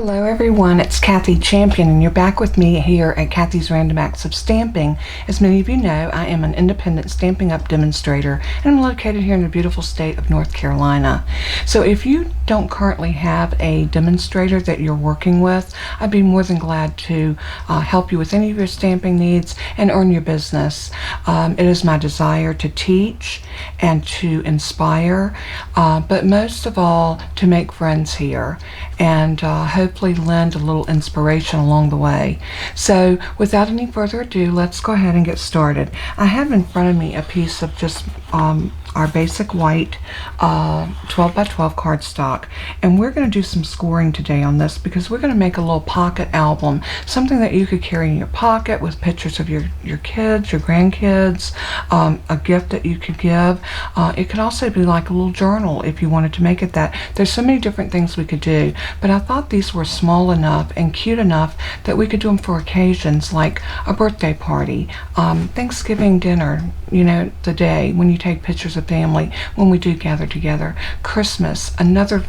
Hello everyone, it's Kathy Champion and you're back with me here at Kathy's Random Acts of Stamping. As many of you know, I am an independent Stampin' Up! Demonstrator and I'm located here in the beautiful state of North Carolina. So if you don't currently have a demonstrator that you're working with, I'd be more than glad to help you with any of your stamping needs and earn your business. It is my desire to teach and to inspire, but most of all to make friends here and hopefully lend a little inspiration along the way. So without any further ado, let's go ahead and get started. I have in front of me a piece of just our basic white 12 by 12 cardstock, and we're going to do some scoring today on this because we're going to make a little pocket album, something that you could carry in your pocket with pictures of your kids, your grandkids, a gift that you could give. It could also be like a little journal if you wanted to make it that. There's so many different things we could do, but I thought these were small enough and cute enough that we could do them for occasions like a birthday party, Thanksgiving dinner, you know, the day when you take pictures of family when we do gather together, Christmas, another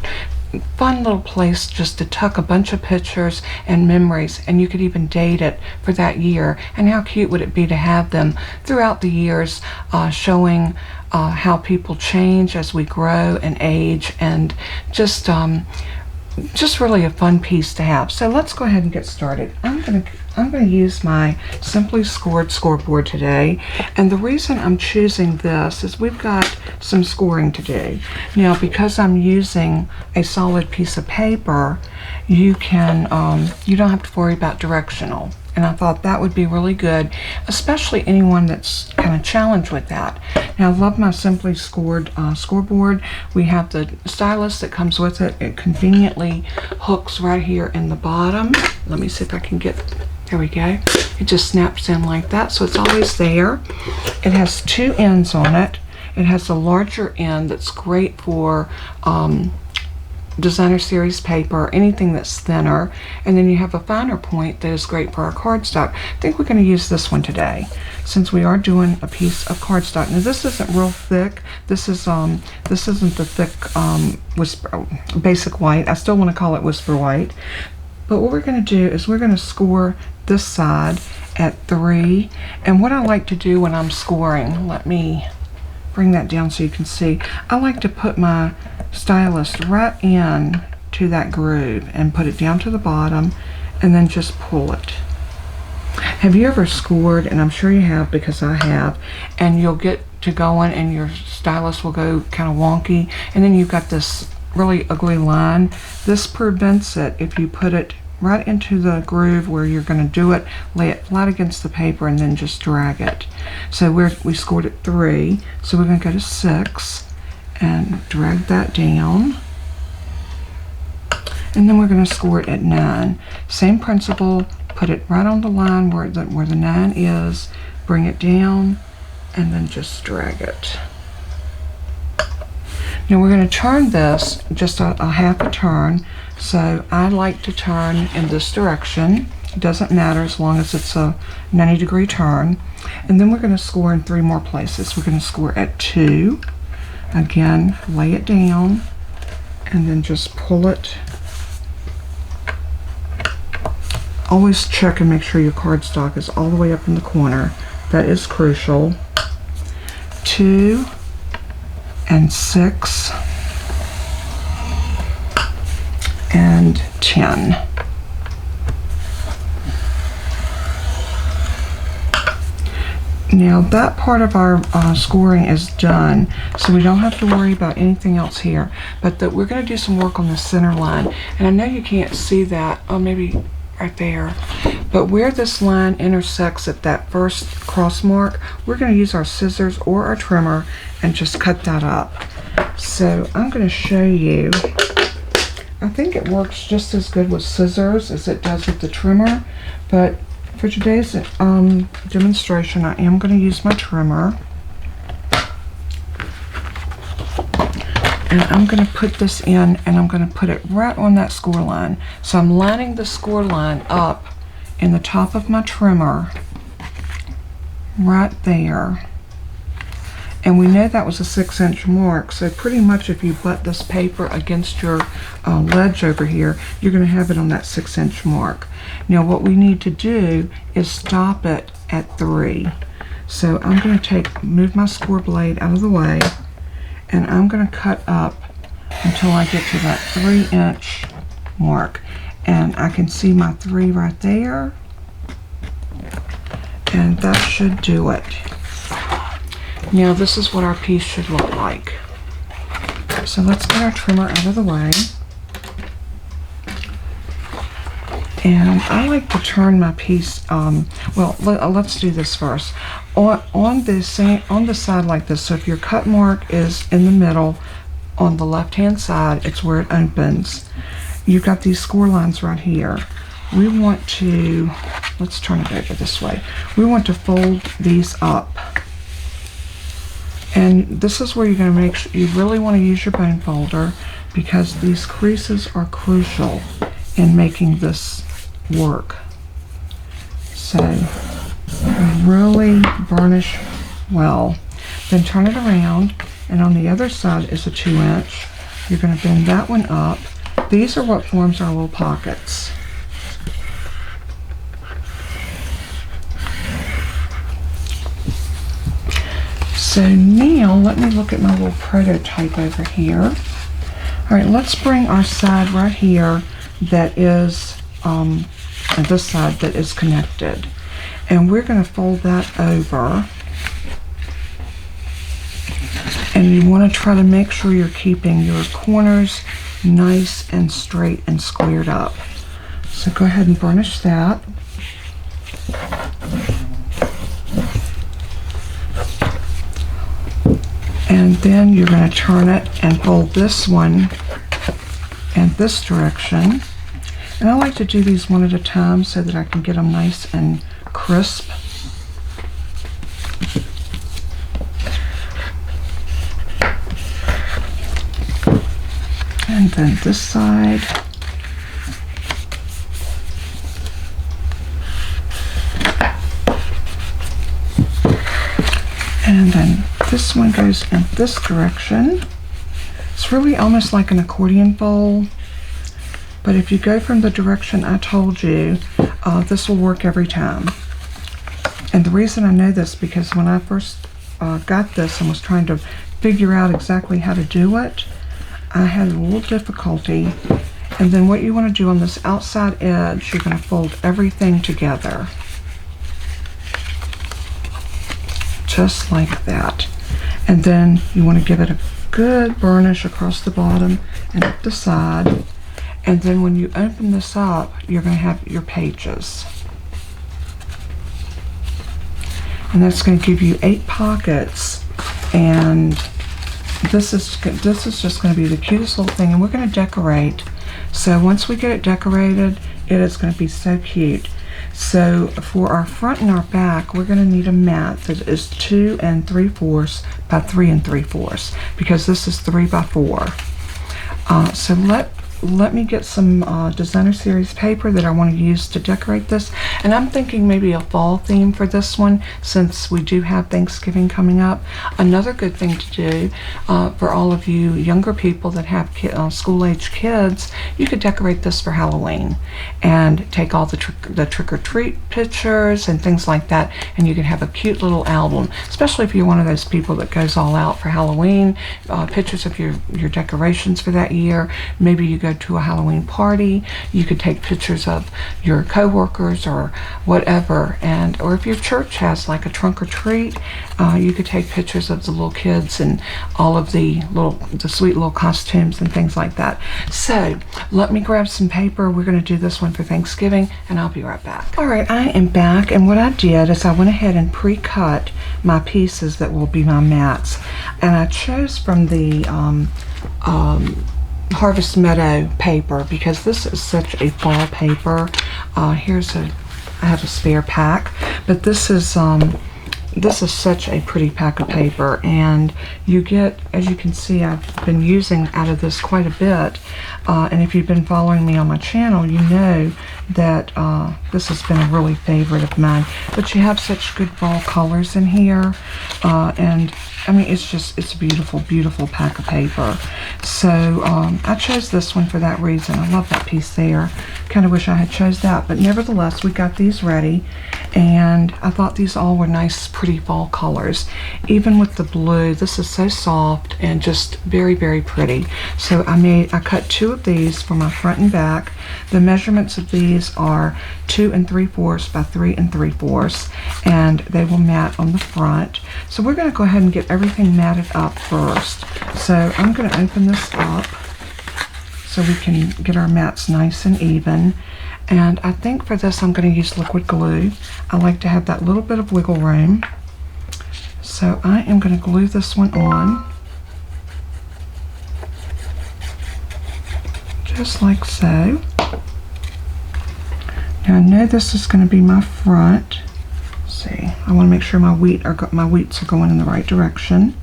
fun little place just to tuck a bunch of pictures and memories, and you could even date it for that year. And how cute would it be to have them throughout the years, showing how people change as we grow and age, and just really a fun piece to have. So let's go ahead and get started. I'm going to use my Simply Scored scoreboard today, and the reason I'm choosing this is we've got some scoring to do. Now, because I'm using a solid piece of paper, you can you don't have to worry about directional, and I thought that would be really good, especially anyone that's kind of challenged with that. Now, I love my Simply Scored scoreboard. We have the stylus that comes with it. It conveniently hooks right here in the bottom. Let me see if I can get, there we go. It just snaps in like that, so it's always there. It has two ends on it. It has a larger end that's great for designer series paper, anything that's thinner, and then you have a finer point that is great for our cardstock. I think we're going to use this one today since we are doing a piece of cardstock. Now, this isn't real thick. This isn't the thick basic white. I still want to call it whisper white. But what we're going to do is we're going to score this side at 3. And what I like to do when I'm scoring, let me bring that down so you can see. I like to put my stylus right in to that groove and put it down to the bottom and then just pull it. Have you ever scored, and I'm sure you have because I have, and you'll get to going and your stylus will go kind of wonky, and then you've got this really ugly line? This prevents it if you put it right into the groove where you're going to do it, lay it flat against the paper, and then just drag it. So we scored at 3, so we're going to go to 6 and drag that down, and then we're going to score it at 9. Same principle, put it right on the line where the 9 is, bring it down, and then just drag it. Now we're going to turn this just a half a turn. So I like to turn in this direction. It doesn't matter as long as it's a 90-degree turn. And then we're going to score in 3 more places. We're going to score at 2. Again, lay it down and then just pull it. Always check and make sure your cardstock is all the way up in the corner. That is crucial. 2 and 6 and 10. Now that part of our scoring is done, so we don't have to worry about anything else here, but we're going to do some work on the center line. And I know you can't see that, oh, maybe right there, but where this line intersects at that first cross mark, we're going to use our scissors or our trimmer and just cut that up. So I'm going to show you. I think it works just as good with scissors as it does with the trimmer, but for today's demonstration, I am going to use my trimmer. And I'm going to put this in, and I'm going to put it right on that score line. So I'm lining the score line up in the top of my trimmer, right there. And we know that was a 6-inch mark, so pretty much if you butt this paper against your ledge over here, you're going to have it on that 6-inch mark. Now what we need to do is stop it at 3. So I'm going to move my score blade out of the way, and I'm going to cut up until I get to that 3-inch mark. And I can see my 3 right there, and that should do it. Now this is what our piece should look like. So let's get our trimmer out of the way. And I like to turn my piece, well, let's do this first. On the side like this, so if your cut mark is in the middle, on the left-hand side, it's where it opens. You've got these score lines right here. We want to, let's turn it over this way. We want to fold these up. And this is where you're going to make sure you really want to use your bone folder, because these creases are crucial in making this work. So really burnish well. Then turn it around, and on the other side is a 2-inch. You're going to bend that one up. These are what forms our little pockets. So now let me look at my little prototype over here. All right, let's bring our side right here that is, and this side that is connected. And we're going to fold that over. And you want to try to make sure you're keeping your corners nice and straight and squared up. So go ahead and burnish that. And then you're going to turn it and fold this one in this direction. And I like to do these one at a time so that I can get them nice and crisp. And then this side. And then this one goes in this direction. It's really almost like an accordion fold, but if you go from the direction I told you, this will work every time. And the reason I know this, because when I first got this and was trying to figure out exactly how to do it, I had a little difficulty. And then what you want to do on this outside edge, you're going to fold everything together. Just like that. And then you want to give it a good burnish across the bottom and up the side. And then when you open this up, you're going to have your pages. And that's going to give you 8 pockets. And this is just going to be the cutest little thing. And we're going to decorate. So once we get it decorated, it is going to be so cute. So for our front and our back, we're going to need a mat that is 2 3/4 by 3 3/4, because this is 3 by 4. So let me get some designer series paper that I want to use to decorate this. And I'm thinking maybe a fall theme for this one, since we do have Thanksgiving coming up. Another good thing to do for all of you younger people that have school-age kids, you could decorate this for Halloween and take all the trick-or-treat pictures and things like that, and you can have a cute little album, especially if you're one of those people that goes all out for Halloween, pictures of your decorations for that year. Maybe you go to a Halloween party, you could take pictures of your co-workers or whatever, or if your church has like a trunk or treat, you could take pictures of the little kids and all of the sweet little costumes and things like that. So let me grab some paper. We're going to do this one for Thanksgiving, and I'll be right back. All right, I am back, and what I did is I went ahead and pre-cut my pieces that will be my mats, and I chose from the Harvest Meadow paper, because this is such a fall paper. I have a spare pack, but this is this is such a pretty pack of paper, and you get, as you can see, I've been using out of this quite a bit, and if you've been following me on my channel, you know that this has been a really favorite of mine. But you have such good fall colors in here, and I mean, it's a beautiful, beautiful pack of paper. So I chose this one for that reason. I love that piece there. Kind of wish I had chose that, but nevertheless, we got these ready, and I thought these all were nice, pretty fall colors. Even with the blue, this is so soft and just very, very pretty. So I cut 2 of these for my front and back. The measurements of these are 2 3/4 by 3 3/4, and they will mat on the front. So we're going to go ahead and get everything matted up first. So I'm going to open this up so we can get our mats nice and even. And I think for this I'm going to use liquid glue. I like to have that little bit of wiggle room. So I am going to glue this one on, just like so. Now I know this is going to be my front. Let's see, I want to make sure my wheats are going in the right direction.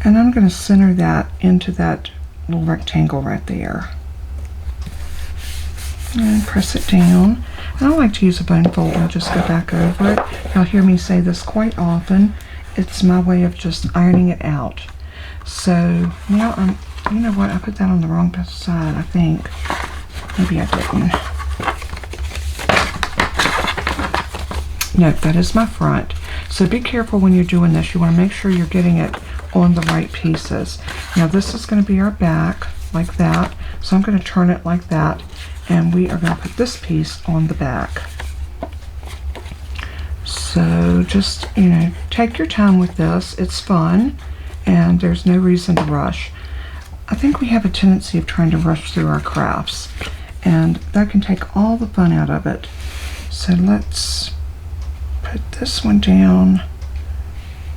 And I'm going to center that into that little rectangle right there. And press it down. And I like to use a bone folder and just go back over it. You'll hear me say this quite often. It's my way of just ironing it out. So now you know what, I put that on the wrong side, I think. Maybe I didn't. No, that is my front. So be careful when you're doing this. You want to make sure you're getting it on the right pieces. Now this is going to be our back, like that. So I'm going to turn it like that, and we are going to put this piece on the back. So just, you know, take your time with this. It's fun, and there's no reason to rush. I think we have a tendency of trying to rush through our crafts, and that can take all the fun out of it. So let's put this one down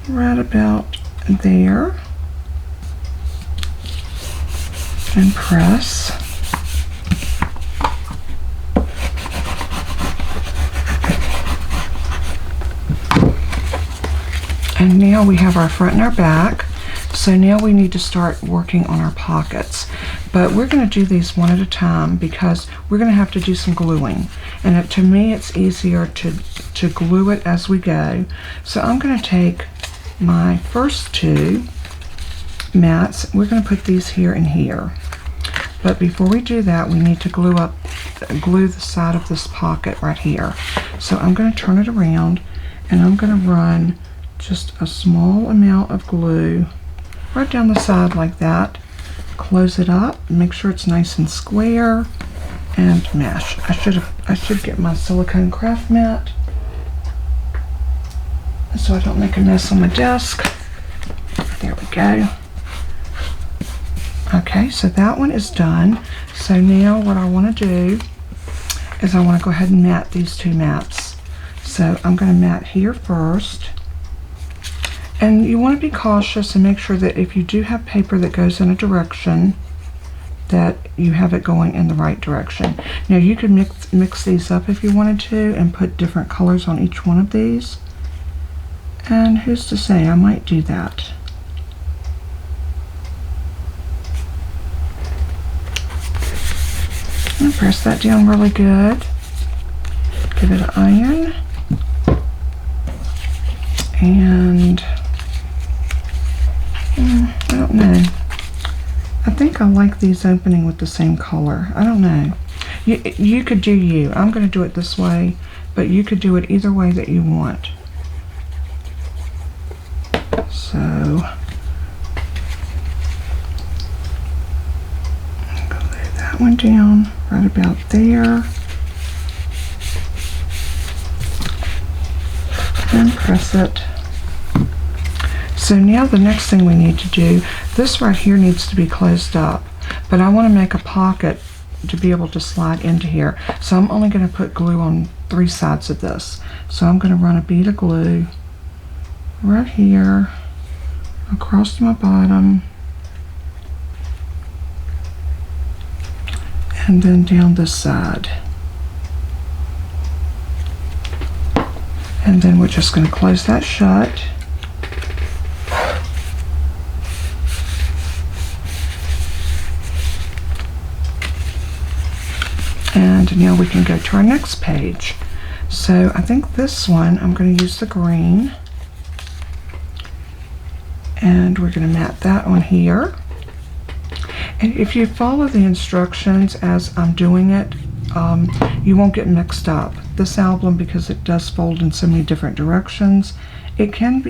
right about there and press. And now we have our front and our back. So now we need to start working on our pockets. But we're going to do these one at a time because we're going to have to do some gluing. And to me, it's easier to glue it as we go. So I'm going to take my first 2 mats. We're going to put these here and here. But before we do that, we need to glue the side of this pocket right here. So I'm going to turn it around, and I'm going to run just a small amount of glue right down the side like that. Close it up, make sure it's nice and square, and mesh. I should get my silicone craft mat so I don't make a mess on my desk. There we go. Okay, so that one is done. So now what I want to do is I want to go ahead and mat these 2 mats. So I'm going to mat here first. And you want to be cautious and make sure that if you do have paper that goes in a direction, that you have it going in the right direction. Now you could mix these up if you wanted to and put different colors on each one of these. And who's to say, I might do that. And press that down really good. Give it an iron. And I don't know. I think I like these opening with the same color. I don't know. You could do you. I'm going to do it this way, but you could do it either way that you want. So I'm going to lay that one down right about there. And press it. So now the next thing we need to do, this right here needs to be closed up, but I want to make a pocket to be able to slide into here. So I'm only going to put glue on 3 sides of this. So I'm going to run a bead of glue right here across my bottom and then down this side. And then we're just going to close that shut. And now we can go to our next page. So I think this one, I'm going to use the green. And we're going to mat that on here. And if you follow the instructions as I'm doing it, you won't get mixed up. This album, because it does fold in so many different directions, it can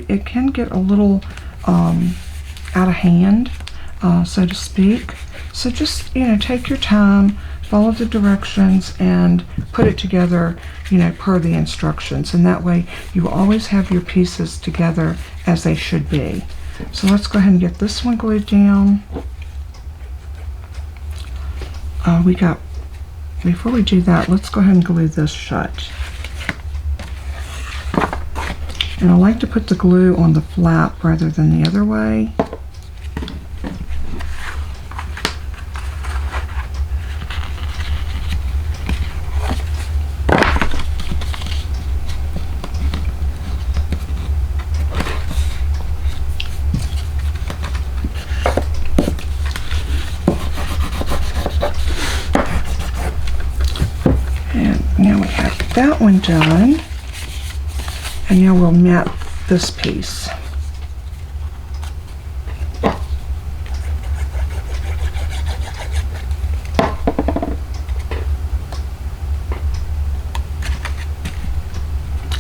get a little out of hand, so to speak. So just, take your time, follow the directions, and put it together, per the instructions. And that way you will always have your pieces together as they should be. So let's go ahead and get this one glued down. Before we do that, let's go ahead and glue this shut. And I like to put the glue on the flap rather than the other way. Now we have that one done, and now we'll mat this piece.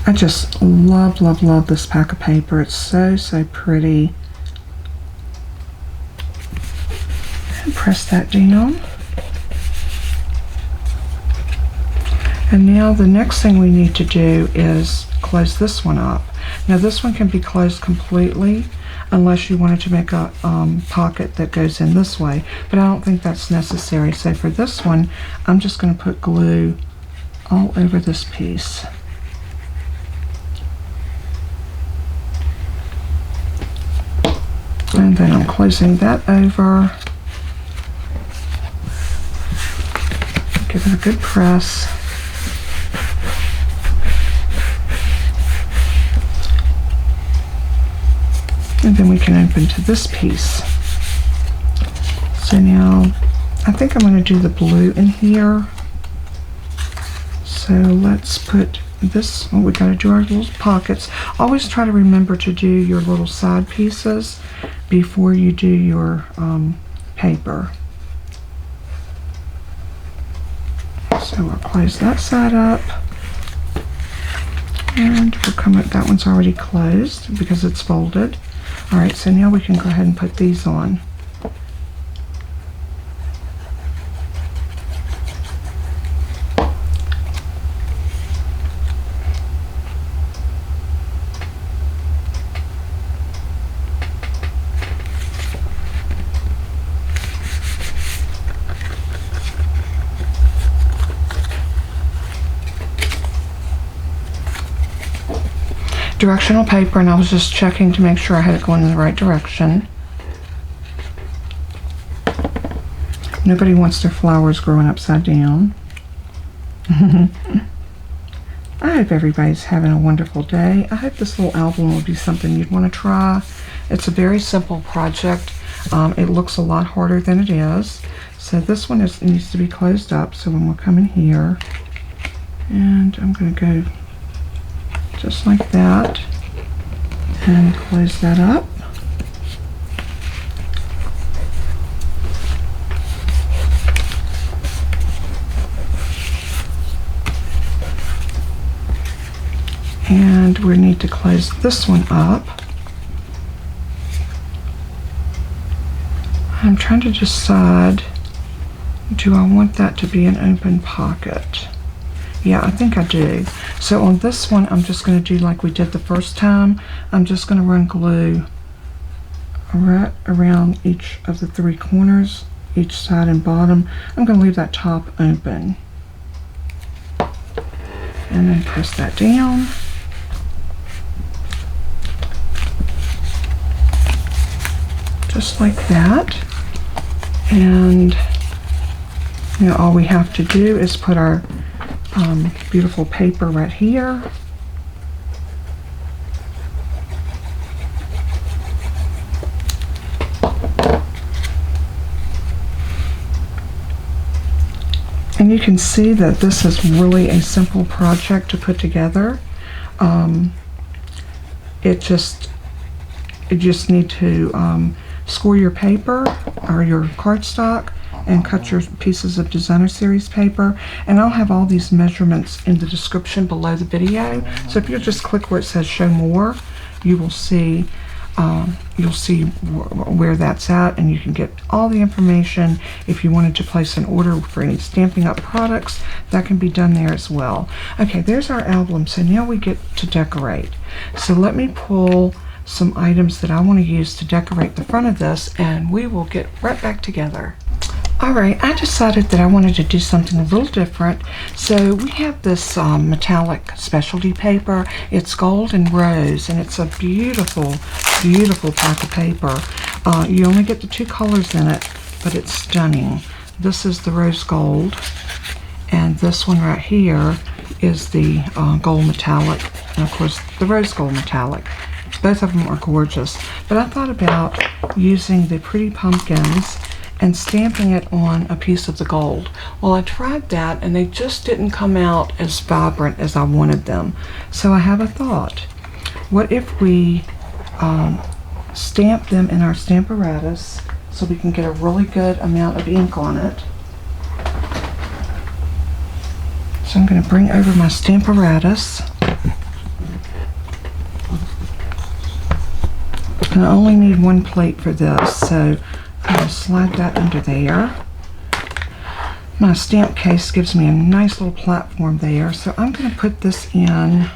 I just love, love, love this pack of paper. It's so, so pretty. And press that down. And now the next thing we need to do is close this one up. Now this one can be closed completely unless you wanted to make a pocket that goes in this way, but I don't think that's necessary. So for this one, I'm just going to put glue all over this piece. And then I'm closing that over. Give it a good press. And then we can open to this piece. So now I think I'm going to do the blue in here. So let's put this, we got to do our little pockets. Always try to remember to do your little side pieces before you do your paper. So we'll close that side up. And we'll come up, that one's already closed because it's folded. Alright, so now we can go ahead and put these on. Directional paper, and I was just checking to make sure I had it going in the right direction. Nobody wants their flowers growing upside down. I hope everybody's having a wonderful day. I hope this little album will be something you'd want to try. It's a very simple project. It looks a lot harder than it is. So this one needs to be closed up. So when we'll come in here, and I'm going to go just like that, and close that up. And we need to close this one up. I'm trying to decide, do I want that to be an open pocket? Yeah, I think I do. So on this one, I'm just going to do like we did the first time. I'm just going to run glue right around each of the three corners, each side and bottom. I'm going to leave that top open. And then press that down. Just like that. And all we have to do is put our beautiful paper right here. you can see that this is really a simple project to put together. You just need to score your paper or your cardstock and cut your pieces of designer series paper, and I'll have all these measurements in the description below the video. So if you'll just click where it says show more, you will see where that's at, and you can get all the information. If you wanted to place an order for any Stampin' Up! Products, that can be done there as well. Okay, there's our album. So now we get to decorate. So let me pull some items that I want to use to decorate the front of this, and we will get right back together. Alright, I decided that I wanted to do something a little different. So we have this metallic specialty paper. It's gold and rose, and it's a beautiful, beautiful pack of paper. You only get the 2 colors in it, but it's stunning. This is the rose gold, and this one right here is the gold metallic, and of course the rose gold metallic. Both of them are gorgeous, but I thought about using the pretty pumpkins and stamping it on a piece of the gold. Well, I tried that and they just didn't come out as vibrant as I wanted them. So I have a thought. What if we stamp them in our Stamparatus so we can get a really good amount of ink on it? So I'm going to bring over my Stamparatus. And I only need 1 plate for this, so I'm going to slide that under there. My stamp case gives me a nice little platform there, so I'm going to put this in,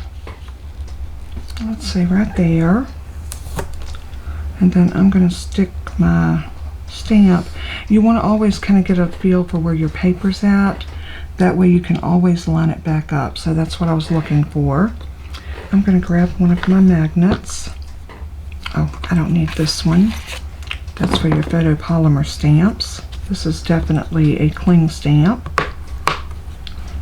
let's see, right there. And then I'm going to stick my stamp. You want to always kind of get a feel for where your paper's at. That way you can always line it back up. So that's what I was looking for. I'm going to grab one of my magnets. Oh, I don't need this one. That's for your photopolymer stamps. This is definitely a cling stamp.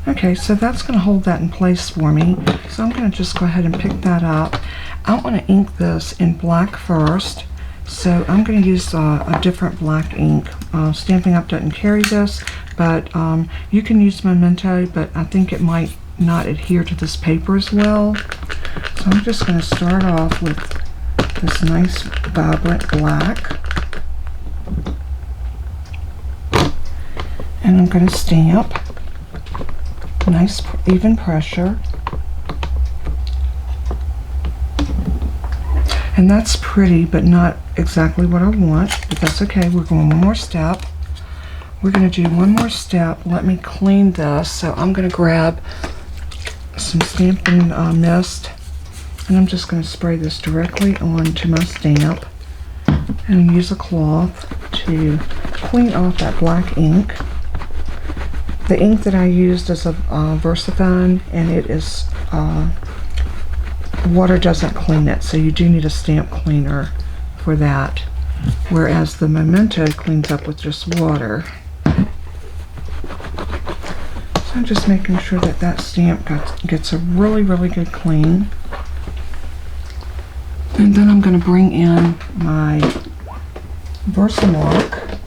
Okay, so that's going to hold that in place for me. So I'm going to just go ahead and pick that up. I want to ink this in black first. So I'm going to use a different black ink. Stampin' Up! Doesn't carry this, but you can use Momento, but I think it might not adhere to this paper as well. So I'm just going to start off with this nice vibrant black. And I'm going to stamp. Nice even pressure. And that's pretty, but not exactly what I want, but that's okay. We're going one more step. We're going to do one more step. Let me clean this. So I'm going to grab some Stampin' Mist, and I'm just going to spray this directly onto my stamp and use a cloth to clean off that black ink. The ink that I used is a VersaMark, and it is water doesn't clean it, so you do need a stamp cleaner for that, whereas the Momento cleans up with just water. So I'm just making sure that that stamp gets a really, really good clean. And then I'm going to bring in my VersaMark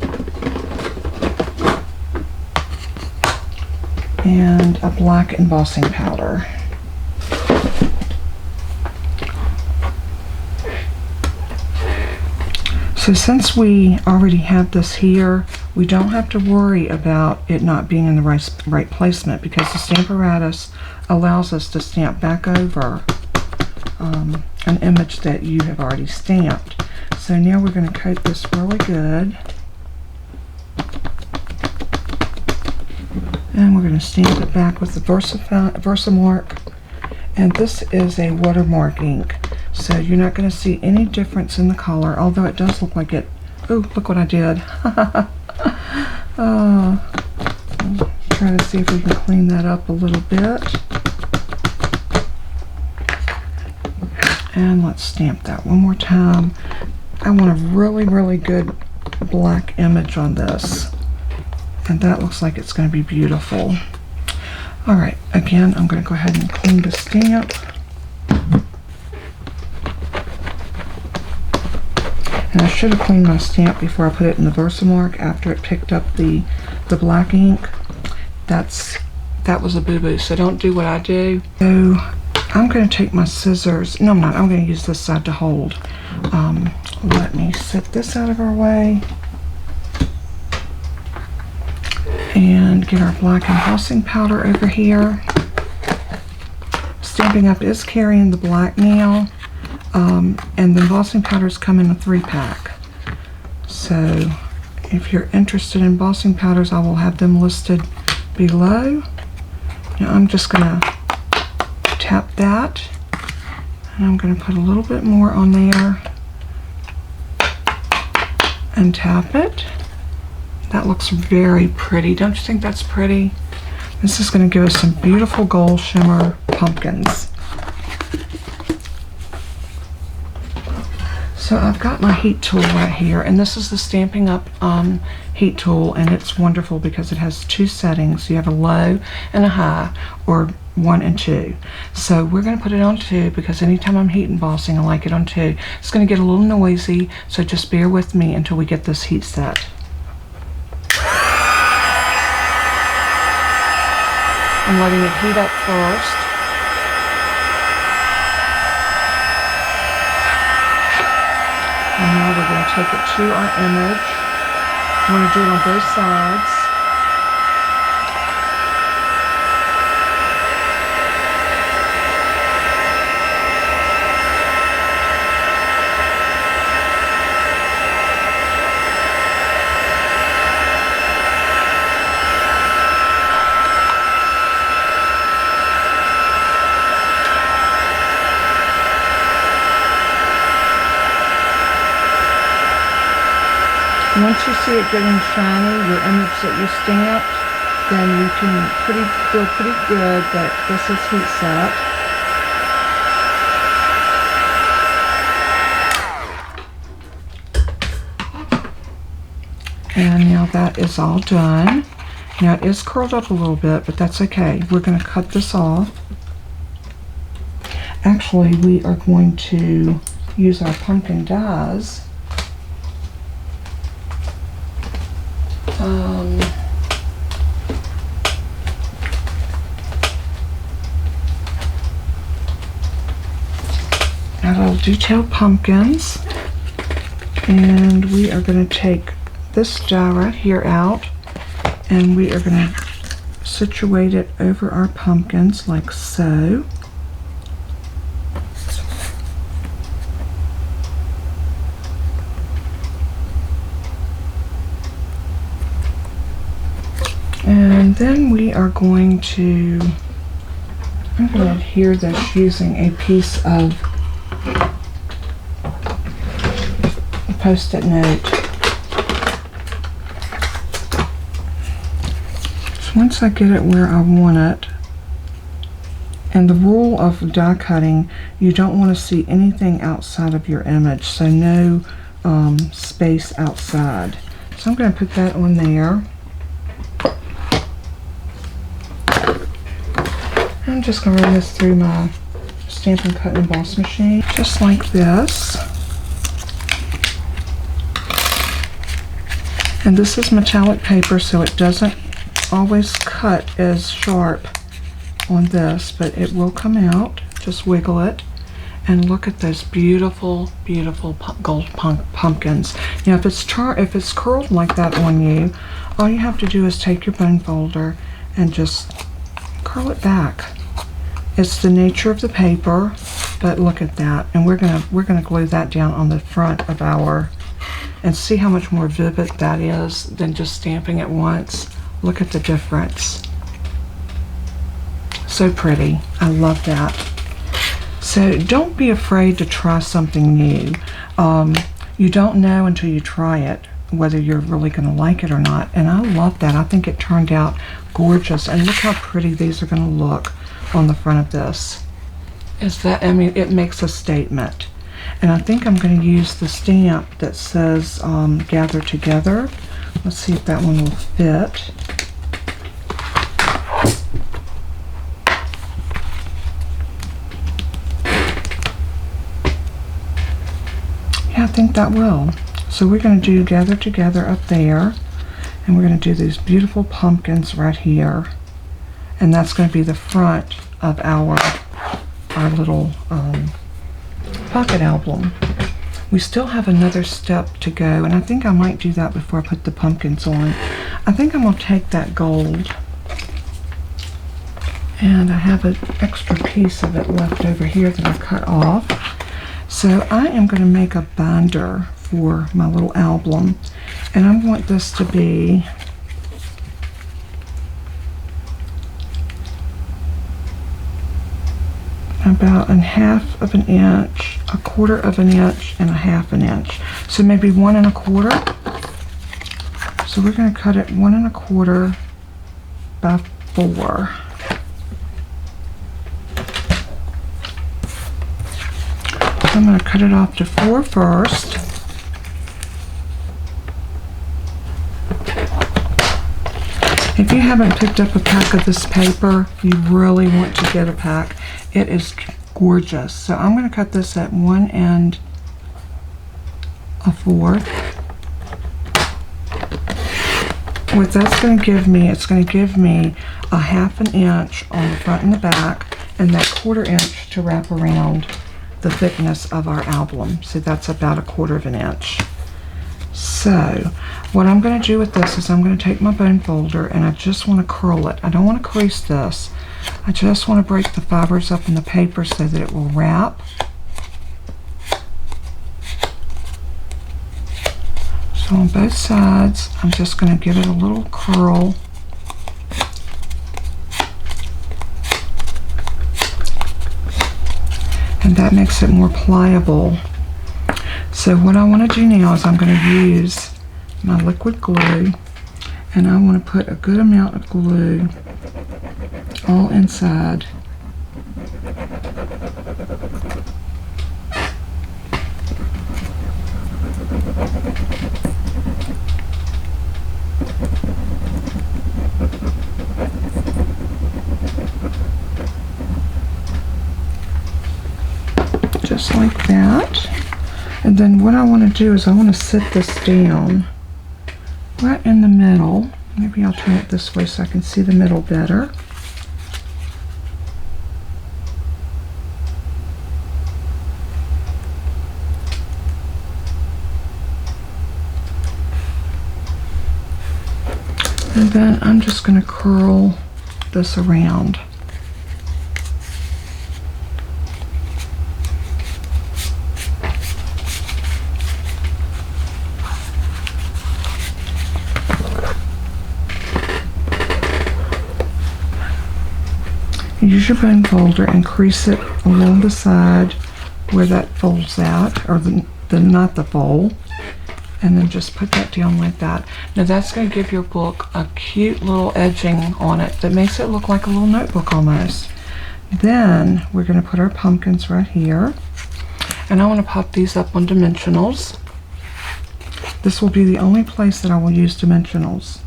and a black embossing powder. So since we already have this here, we don't have to worry about it not being in the right placement, because the Stamparatus allows us to stamp back over an image that you have already stamped. So now we're going to coat this really good. And we're going to stamp it back with the VersaMark. And this is a watermark ink, so you're not going to see any difference in the color, although it does look like it. Oh, look what I did. Try to see if we can clean that up a little bit. And let's stamp that one more time. I want a really, really good black image on this. And that looks like it's going to be beautiful. Alright, again, I'm going to go ahead and clean the stamp. And I should have cleaned my stamp before I put it in the VersaMark after it picked up the black ink. that was a boo-boo, so don't do what I do. So I'm going to take my scissors. No, I'm not. I'm going to use this side to hold. Let me set this out of our way and get our black embossing powder over here. Stampin' Up! Is carrying the black now, and the embossing powders come in a 3-pack. So if you're interested in embossing powders, I will have them listed below. Now I'm just going to tap that, and I'm going to put a little bit more on there and tap it. That looks very pretty. Don't you think that's pretty? This is going to give us some beautiful gold shimmer pumpkins. So I've got my heat tool right here, and this is the Stampin' Up! Heat tool, and it's wonderful because it has 2 settings. You have a low and a high, or 1 and 2. So we're going to put it on 2 because anytime I'm heat embossing, I like it on 2. It's going to get a little noisy, so just bear with me until we get this heat set. I'm letting it heat up first. And now we're going to take it to our image. You want to do it on both sides. Once you see it getting shiny, your image that you stamped, then you can feel pretty good that this is heat set. And now that is all done. Now it is curled up a little bit, but that's okay. We're going to cut this off. Actually, we are going to use our pumpkin dies. Got little detailed pumpkins, and we are going to take this die right here out, and we are going to situate it over our pumpkins like so. And then we are going to, I'm going to adhere this using a piece of a Post-it note. So once I get it where I want it, and the rule of die cutting, you don't want to see anything outside of your image, so no space outside. So I'm going to put that on there. I'm just going to run this through my Stampin' Cut and Emboss machine, just like this. And this is metallic paper, so it doesn't always cut as sharp on this, but it will come out. Just wiggle it, and look at those beautiful, beautiful gold pumpkins. Now, if it's curled like that on you, all you have to do is take your bone folder and just curl it back. It's the nature of the paper, but look at that. And we're gonna glue that down on the front of our, and see how much more vivid that is than just stamping it once. Look at the difference. So pretty. I love that. So don't be afraid to try something new. You don't know until you try it whether you're really going to like it or not. And I love that. I think it turned out gorgeous. And look how pretty these are going to look on the front of this. I mean, it makes a statement. And I think I'm going to use the stamp that says Gather Together. Let's see if that one will fit. Yeah, I think that will. So we're going to do Gather Together up there. And we're going to do these beautiful pumpkins right here. And that's going to be the front of our little pocket album. We still have another step to go, and I think I might do that before I put the pumpkins on. I think I'm going to take that gold, and I have an extra piece of it left over here that I cut off. So I am going to make a binder for my little album, and I want this to be about 1/2 of an inch, 1/4 of an inch, and 1/2 an inch. So maybe 1 1/4. So we're going to cut it 1 1/4 by 4. So I'm going to cut it off to 4 first. If you haven't picked up a pack of this paper, you really want to get a pack. It is gorgeous. So I'm going to cut this at 1 1/4. What that's going to give me, it's going to give me 1/2 an inch on the front and the back, and that 1/4 inch to wrap around the thickness of our album. So that's about 1/4 of an inch. So what I'm going to do with this is I'm going to take my bone folder, and I just want to curl it. I don't want to crease this. I just want to break the fibers up in the paper so that it will wrap. So on both sides, I'm just going to give it a little curl. And that makes it more pliable. So what I want to do now is I'm going to use my liquid glue, and I want to put a good amount of glue all inside. Just like that. And then what I want to do is I want to sit this down right in the middle. Maybe I'll turn it this way so I can see the middle better. And then I'm just going to curl this around. Use your bone folder and crease it along the side where that folds out, or the not the fold, and then just put that down like that. Now that's going to give your book a cute little edging on it that makes it look like a little notebook almost. Then we're going to put our pumpkins right here, and I want to pop these up on dimensionals. This will be the only place that I will use dimensionals.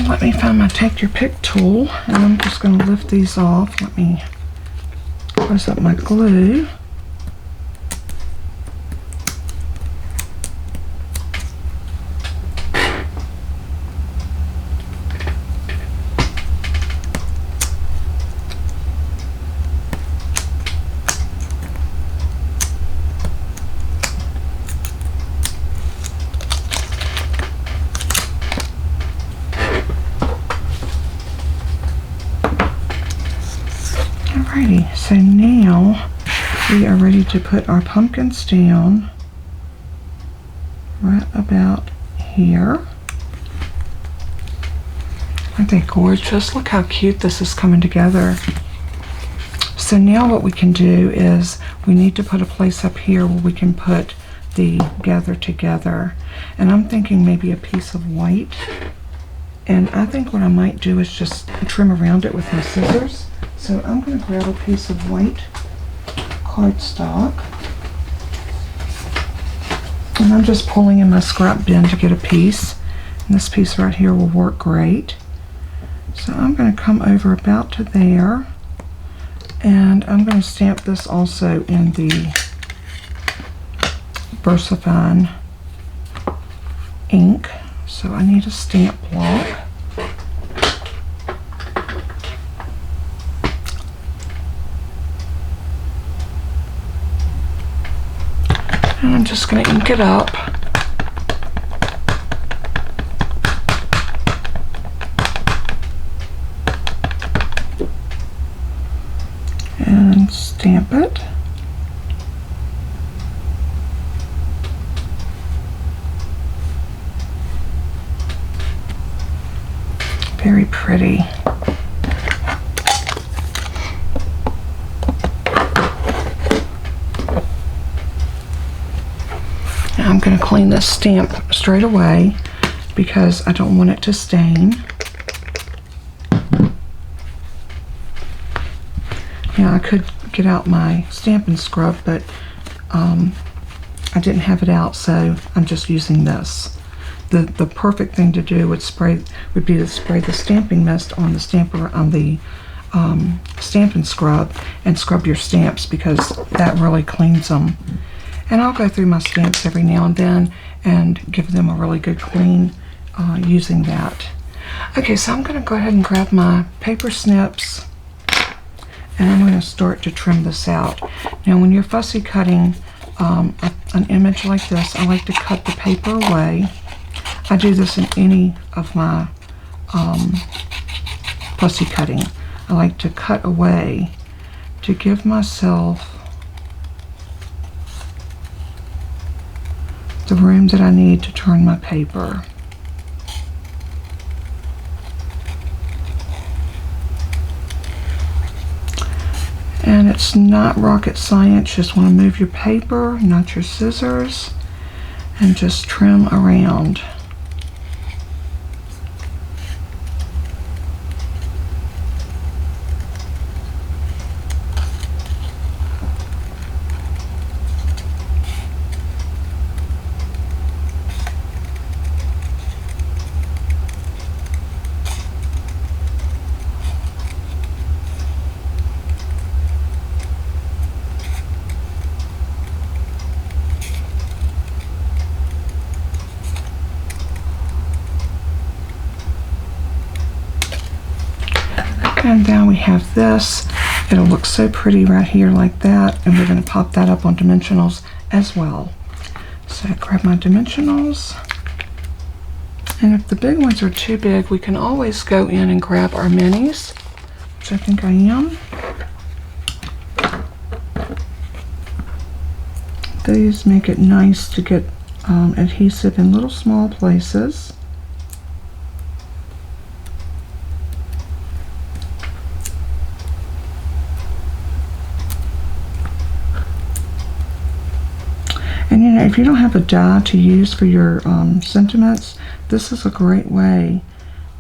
Let me find my take your pick tool, and I'm just going to lift these off. Let me close up my glue. Alrighty, so now we are ready to put our pumpkins down right about here. Aren't they gorgeous? Look how cute this is coming together. So now what we can do is we need to put a place up here where we can put the gather together. And I'm thinking maybe a piece of white. And I think what I might do is just trim around it with my scissors. So I'm going to grab a piece of white cardstock. And I'm just pulling in my scrap bin to get a piece. And this piece right here will work great. So I'm going to come over about to there. And I'm going to stamp this also in the VersaMark ink. So I need a stamp block. And I'm just going to ink it up. And stamp it. Very pretty. Now I'm going to clean this stamp straight away because I don't want it to stain. Now I could get out my Stampin' scrub, but I didn't have it out, so I'm just using this. The perfect thing to do would be to spray the stamping mist on the Stampin' scrub and scrub your stamps, because that really cleans them. And I'll go through my stamps every now and then and give them a really good clean using that. Okay, so I'm going to go ahead and grab my paper snips, and I'm going to start to trim this out. Now when you're fussy cutting an image like this, I like to cut the paper away. I do this in any of my fussy cutting. I like to cut away to give myself the room that I need to turn my paper. And it's not rocket science. Just want to move your paper, not your scissors, and just trim around. And now we have this. It'll look so pretty right here like that, and we're going to pop that up on dimensionals as well. So I grab my dimensionals, and if the big ones are too big, we can always go in and grab our minis, which I think I am. These make it nice to get adhesive in little small places. And you know, if you don't have a die to use for your sentiments, this is a great way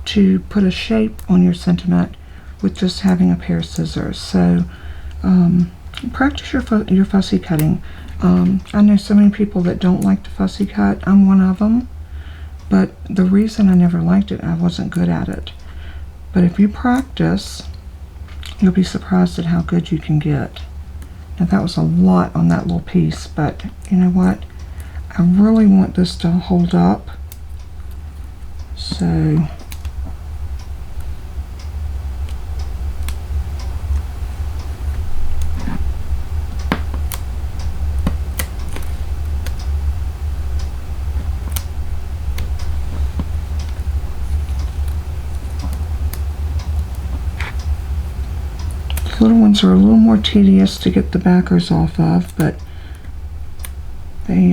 to put a shape on your sentiment with just having a pair of scissors. So practice your fussy cutting. I know so many people that don't like to fussy cut. I'm one of them. But the reason I never liked it, I wasn't good at it. But if you practice, you'll be surprised at how good you can get. Now that was a lot on that little piece, but you know what? I really want this to hold up. So little ones are a little more tedious to get the backers off of, but they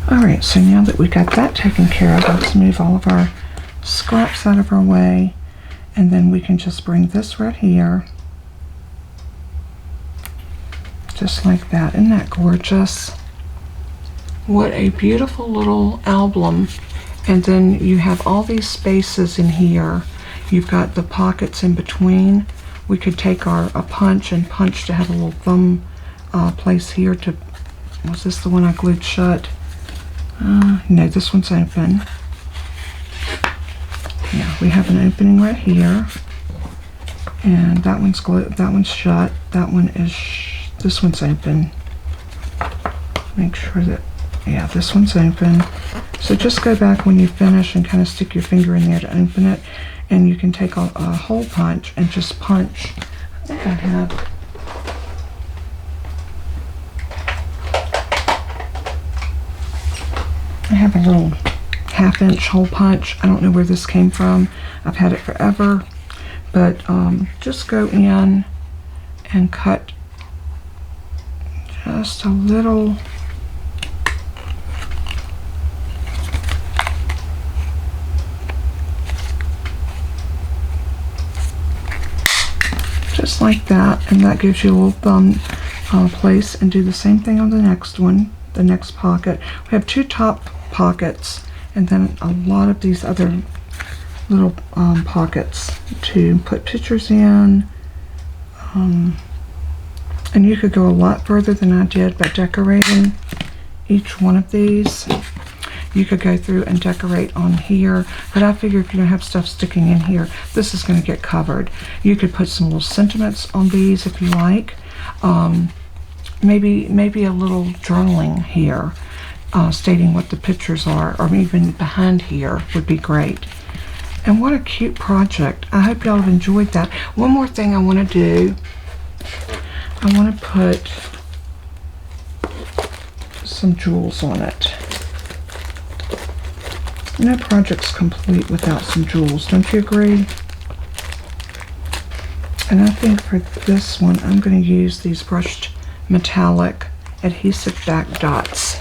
Alright, so now that we got that taken care of, let's move all of our scraps out of our way, and then we can just bring this right here, just like that. Isn't that gorgeous? What a beautiful little album. And then you have all these spaces in here. You've got the pockets in between. We could take a punch and punch to have a little thumb place here to, was this the one I glued shut? No, this one's open. Yeah, we have an opening right here. And that one's that one's shut. That one is, this one's open. Make sure that, yeah, this one's open. So just go back when you finish and kind of stick your finger in there to open it. And you can take a hole punch and just punch. I think I have a little 1/2-inch hole punch. I don't know where this came from. I've had it forever. But just go in and cut just a little. Just like that, and that gives you a little thumb place. And do the same thing on the next one, the next pocket. We have 2 top pockets, and then a lot of these other little pockets to put pictures in. And you could go a lot further than I did by decorating each one of these. You could go through and decorate on here, but I figure if you don't have stuff sticking in here, this is going to get covered. You could put some little sentiments on these if you like. Maybe a little journaling here, stating what the pictures are, or even behind here would be great. And what a cute project. I hope y'all have enjoyed that. One more thing I want to do, I want to put some jewels on it. No project's complete without some jewels, don't you agree? And I think for this one, I'm going to use these brushed metallic adhesive back dots.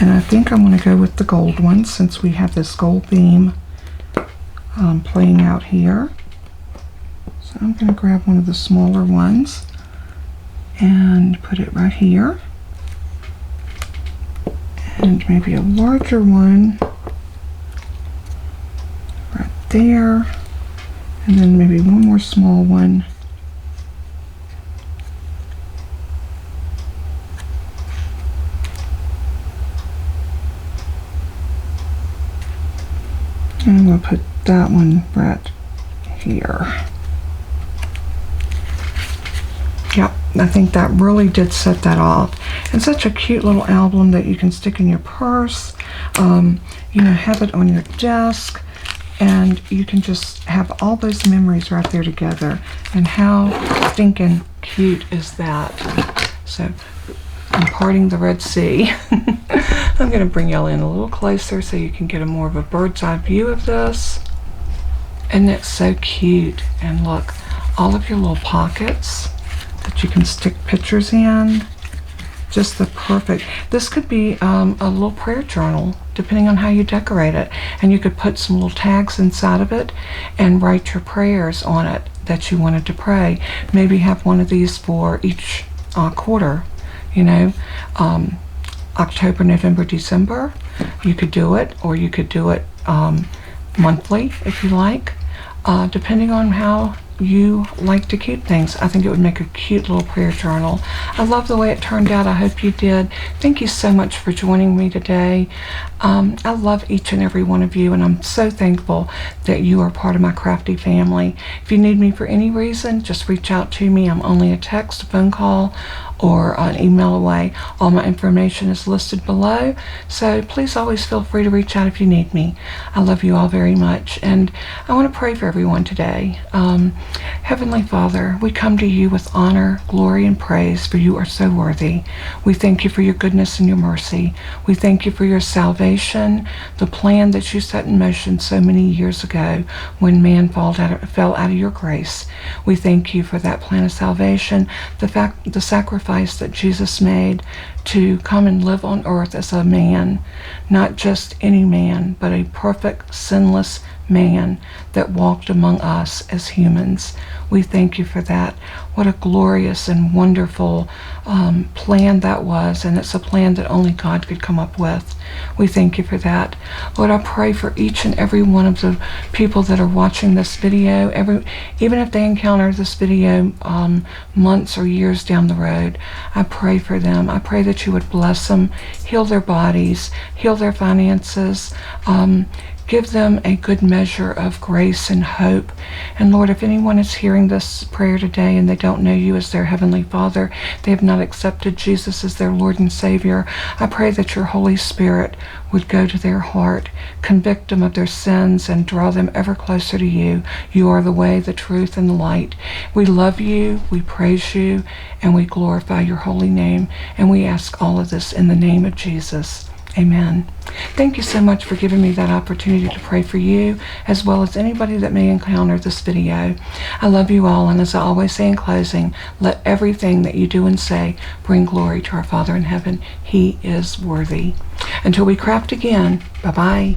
And I think I'm going to go with the gold one since we have this gold theme playing out here. So I'm going to grab one of the smaller ones and put it right here. And maybe a larger one right there, and then maybe one more small one. And I'm going to put that one right here. Yep, I think that really did set that off. And such a cute little album that you can stick in your purse, you know, have it on your desk, and you can just have all those memories right there together. And how stinking cute is that? So I'm parting the Red Sea. I'm going to bring y'all in a little closer so you can get a more of a bird's eye view of this. And it's so cute. And look, all of your little pockets that you can stick pictures in. Just the perfect. This could be a little prayer journal, depending on how you decorate it. And you could put some little tags inside of it and write your prayers on it that you wanted to pray. Maybe have one of these for each quarter, you know, October, November, December. You could do it, or you could do it monthly if you like, depending on how you like to keep things. I think it would make a cute little prayer journal. I love the way it turned out. I hope you did. Thank you so much for joining me today. I love each and every one of you, and I'm so thankful that you are part of my crafty family. If you need me for any reason, just reach out to me. I'm only a text, a phone call, or an email away. All my information is listed below, so please always feel free to reach out if you need me. I love you all very much, and I want to pray for everyone today. Heavenly Father, we come to you with honor, glory, and praise, for you are so worthy. We thank you for your goodness and your mercy. We thank you for your salvation, the plan that you set in motion so many years ago when man fell out of your grace. We thank you for that plan of salvation, the sacrifice sacrifice that Jesus made to come and live on earth as a man, not just any man, but a perfect, sinless man that walked among us as humans. We thank you for that. What a glorious and wonderful plan that was, and it's a plan that only God could come up with. We thank you for that. Lord, I pray for each and every one of the people that are watching this video, even if they encounter this video months or years down the road. I pray for them. I pray that you would bless them, heal their bodies, heal their finances, give them a good measure of grace and hope. And Lord, if anyone is hearing this prayer today and they don't know you as their Heavenly Father, they have not accepted Jesus as their Lord and Savior, I pray that your Holy Spirit would go to their heart, convict them of their sins, and draw them ever closer to you. You are the way, the truth, and the light. We love you, we praise you, and we glorify your holy name. And we ask all of this in the name of Jesus. Amen. Thank you so much for giving me that opportunity to pray for you, as well as anybody that may encounter this video. I love you all, and as I always say in closing, let everything that you do and say bring glory to our Father in heaven. He is worthy. Until we craft again, bye-bye.